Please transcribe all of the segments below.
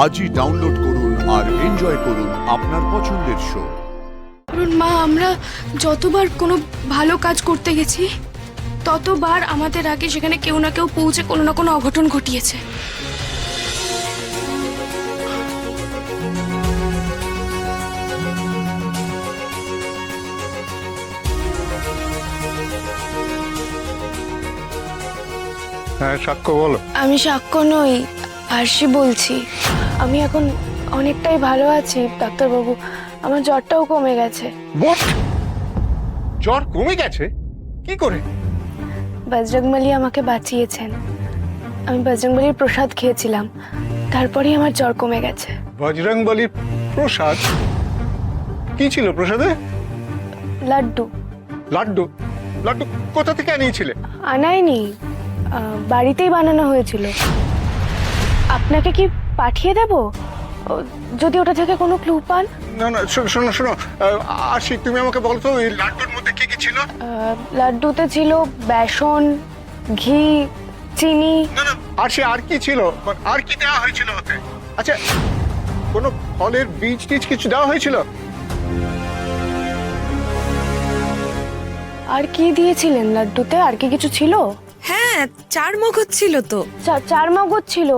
আজই ডাউনলোড করুন আর এনজয় করুন আপনার পছন্দের শো। মা, আমরা যতবার কোনো ভালো কাজ করতে গেছি ততবার আমাদের আগে সেখানে কেউ না কেউ পৌঁছে কোনো না কোনো অঘটন ঘটিয়েছে। হ্যাঁ, সাক্ষ্য বলো। আমি সাক্ষ্য নই, আরশি বলছি। আমি এখন অনেকটাই ভালো আছি ডাক্তারবাবু, আমার জ্বরটাও কমে গেছে। হোয়াট? জ্বর কমে গেছে? কি করে? বজরংবলী আমাকে বাঁচিয়েছেন। আমি বজরংবলীর প্রসাদ খেয়েছিলাম, তারপরেই আমার জ্বর কমে গেছে। বজরংবলীর প্রসাদ? কি ছিল প্রসাদে? লাড্ডু। লাড্ডু? লাড্ডু কোথা থেকে আনিয়েছিলে? আনাইনি, বাড়িতেই বানানো হয়েছিল। আপনাকে কি পাঠিয়ে দেব যদি ওটা থেকে কোনো ক্লু পান? না না, শোনো শোনো, আশিক তুমি আমাকে বলো তো এই লাড্ডুর মধ্যে কি কি ছিল? লাড্ডুতে ছিল বেসন, ঘি, চিনি। না না আশি, আর কি ছিল? আর কি দেওয়া হয়েছিল ওতে? আচ্ছা, কোনো ফলের বীজ টিজ কিছু দেওয়া হয়েছিল? আর কি দিয়েছিলেন লাড্ডুতে? আর কি কিছু ছিল? হ্যাঁ, 4 মগজ ছিল তো। চার মগজ ছিল।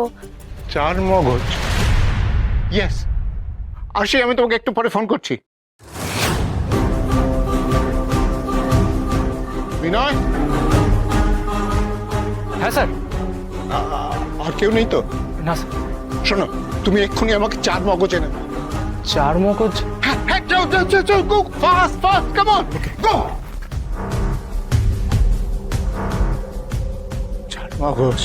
4 মগজ? ইয়েস। আশি, আমি তোমাকে একটু পরে ফোন করছি। বিনয়? হ্যাঁ স্যার। আর কেউ নেই তো? না স্যার। শোনো, তুমি এক্ষুনি আমাকে 4 মগজ এনে দাও। 4 মগজ? হ্যাঁ হ্যাঁ, যাও, go fast fast, come on, go. 4 মগজ।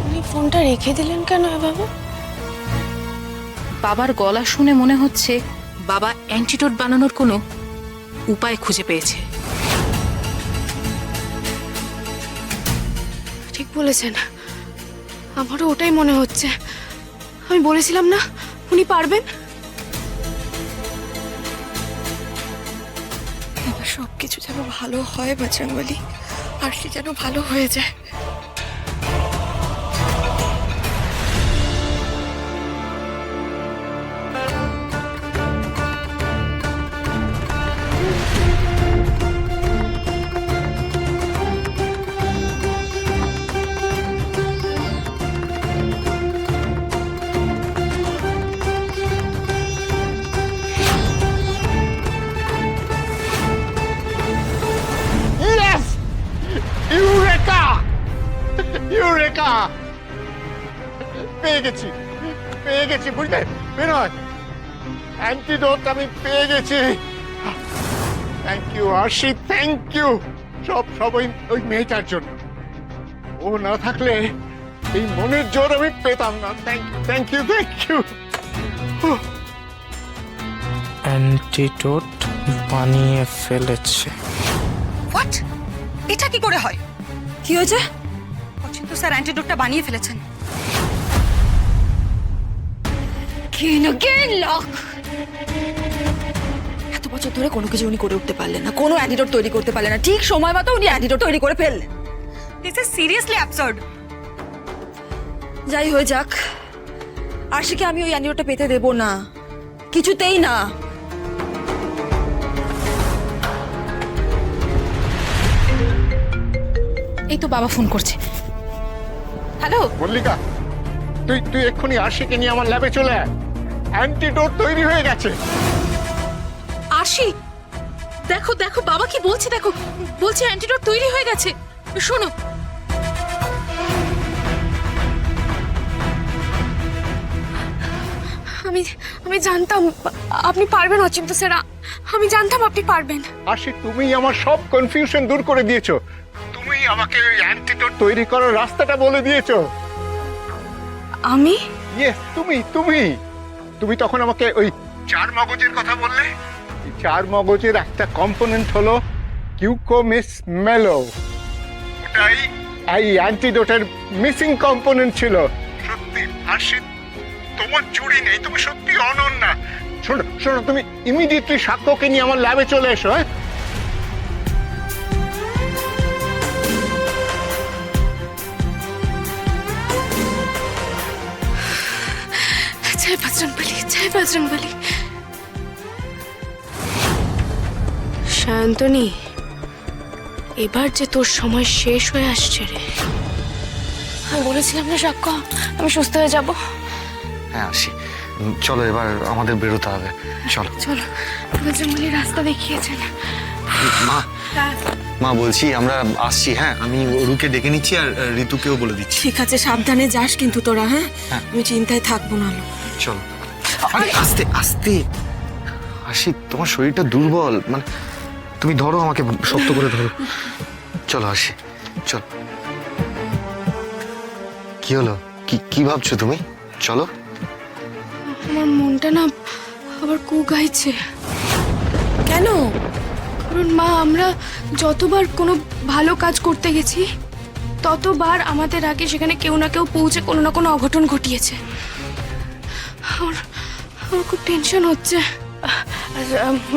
উনি ফোনটা রেখে দিলেন কেন এভাবে? বাবার গলা শুনে মনে হচ্ছে বাবা অ্যান্টিডোট বানানোর কোনো উপায় খুঁজে পেয়েছে। ঠিক বলেছেন, আমারও ওটাই মনে হচ্ছে। আমি বলেছিলাম না উনি পারবেন। এবার সবকিছু যেন ভালো হয় বজরংবলী, আর সে যেন ভালো হয়ে যায়। Yes! Eureka! Eureka! পেয়ে গেছি বুঝলে বিনয়, অ্যান্টিডোট আমি পেয়ে গেছি। থ্যাংক ইউ আশি, থ্যাংক ইউ। সব ওই মেয়েটার জন্য। ও না থাকলে এই মনের জোর আমি পেতাম না। Thank you. অ্যান্টিডোট বানিয়ে ফেলেছে। হোয়াট? এটা কি করে হয়? কি হয়েছে? অচিন্ত স্যার অ্যান্টিডোটটা বানিয়ে ফেলেছেন। এত বছর ধরে কোনো কিছু উনি করে উঠতে পারলেন না, কোনো অ্যান্টিডোট তৈরি করতে পারলেন না। ঠিক সময় মতো উনি অ্যান্টিডোট তৈরি করে ফেললেন। This is seriously absurd. যাই হয়ে যাক, আশিকে আমি ওই অ্যান্টিডোটটা পেতে দেব না, কিছুতেই না। এই তো বাবা ফোন করছে। হ্যালো মল্লিকা, তুই এক্ষুনি আশিকে নিয়ে আমার ল্যাবে চলে আয়। অ্যান্টিডোট তৈরি হয়ে গেছে। আশি, দেখো দেখো বাবা কি বলছে, দেখো বলছে অ্যান্টিডোট তৈরি হয়ে গেছে। শোনো, আমি জানতাম আপনি পারবেন অচিন্ত স্যার, আমি জানতাম আপনি পারবেন। আশি, তুমি আমার সব কনফিউশন দূর করে দিয়েছো। তুমি আমাকে ওই অ্যান্টিডোট তৈরি করার রাস্তাটা বলে দিয়েছো। আমি? ইয়েস, তুমি তখন আমাকে ওই 4 মগজের কথা বললে। এই 4 মগজের একটা কম্পোনেন্ট হলো কিউকোমিস মেলো। ওটাই এই অ্যান্টিডোটের মিসিং কম্পোনেন্ট ছিল। সত্যি আশি, তোমার চুরি নেই, তুমি সত্যি অনন্যা। শোনো, তুমি ইমিডিয়েটলি সাক্ষ্যকে নিয়ে আমার ল্যাবে চলে এসো। হ্যাঁ, জয় বজরংবলী, জয় বজরংবলী। শান্তনী, এবার যে তোর সময় শেষ হয়ে আসছে রে। আমি বলেছিলাম না সাক্ষ্য, আমি সুস্থ হয়ে যাব। হ্যাঁ আসি, চলো এবার আমাদের বেরোতে হবে, চলো। চলো, বজরংবলী রাস্তা দেখিয়েছেন। মা, মা বলছি আমরা আসছি। হ্যাঁ, আমি রুকে ডেকে নিচ্ছি আর ঋতুকেও বলে দিচ্ছি। ঠিক আছে, সাবধানে যাস কিন্তু তোরা। হ্যাঁ, হ্যাঁ। আমি চিন্তায় থাকবো না। চলো। আরে আস্তে আস্তে আসি, তোমার শরীরটা দুর্বল, মানে তুমি ধরো, আমাকে শক্ত করে ধরো। চলো আসি, চল। কি হলো? কি ভাবছো তুমি? চলো। আমার মনটা না আবার কু গাইছে। কেন? কারণ মা, আমরা যতবার কোনো ভালো কাজ করতে গেছি ততবার আমাদের আগে সেখানে কেউ না কেউ পৌঁছে কোনো না কোনো অঘটন ঘটিয়েছে। আমার আমার খুব টেনশন হচ্ছে।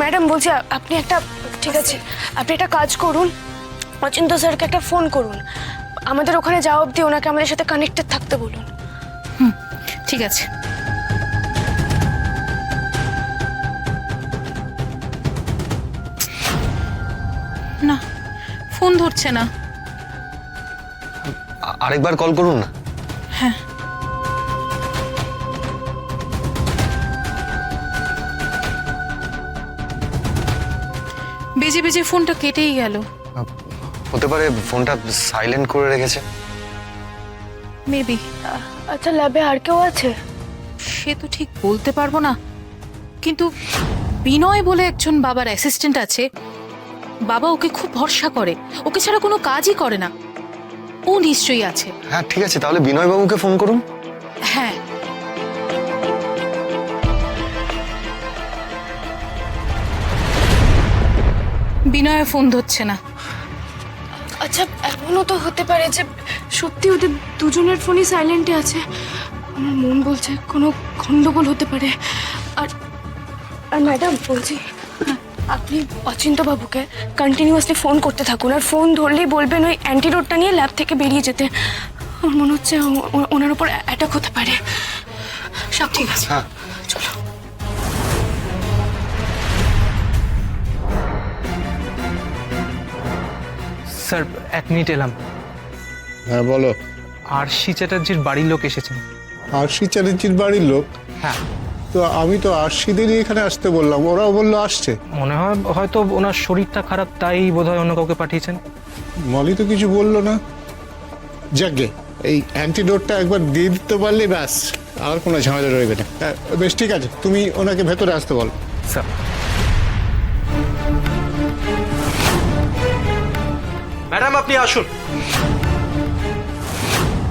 ম্যাডাম বলছি, আপনি একটা, ঠিক আছে, আপনি একটা কাজ করুন, অচিন্ত স্যারকে একটা ফোন করুন, আমাদের ওখানে যাওয়া অবধি ওনাকে আমাদের সাথে কানেক্টেড থাকতে বলুন। ঠিক আছে। না, ফোন ধরছে না। আরেকবার কল করুন না। হ্যাঁ, বেজে বেজে ফোনটা কেটেই গেল। হতে পারে ফোনটা সাইলেন্ট করে রেখেছে। মেবি। আচ্ছা, ল্যাবে আর কেউ আছে? সে তো ঠিক বলতে পারবো না, কিন্তু বিনয় বলে একজন বাবার অ্যাসিস্ট্যান্ট আছে। বাবা ওকে খুব ভরসা করে, ওকে ছাড়া কোনো কাজই করে না। ও নিশ্চয়ই আছে। হ্যাঁ ঠিক আছে, তাহলে বিনয় বাবুকে ফোন করুন। হ্যাঁ, বিনয় ফোন ধরছে না। আচ্ছা, এমনও তো হতে পারে যে সত্যি ওদের দুজনের ফোনই সাইলেন্টে আছে। আমার মন বলছে কোনো গন্ডগোল হতে পারে। আর আর ম্যাডাম বলছি, আপনি অচিন্ত বাবুকে কন্টিনিউয়াসলি ফোন করতে থাকুন, আর ফোন ধরলেই বলবেন ওই অ্যান্টিডোটটা নিয়ে ল্যাব থেকে বেরিয়ে যেতে। আমার মনে হচ্ছে ওনার উপর অ্যাটাক হতে পারে। সব ঠিক আছে, হ্যাঁ চলো। স্যার 1 মিনিট এলাম। হ্যাঁ বলো। আরশি চ্যাটার্জির বাড়ির লোক এসেছেন। আরশি চ্যাটার্জির বাড়ির লোক? হ্যাঁ, তো আমি তো আরশিদেরই এখানে আসতে বললাম, ওরাও বললো আসছে। মনে হয় হয়তো ওনার শরীরটা খারাপ, তাই বোধহয় অন্য কাউকে পাঠিয়েছেন। মলি তো কিছু বললো না। যাকে এই অ্যান্টিডোটটা একবার দিয়ে দিতে পারলে ব্যাস, আর কোনো ঝামেলা রইবে না। হ্যাঁ বেশ, ঠিক আছে, তুমি ওনাকে ভেতরে আসতে বলো। স্যার, ম্যাডাম আপনি আসুন।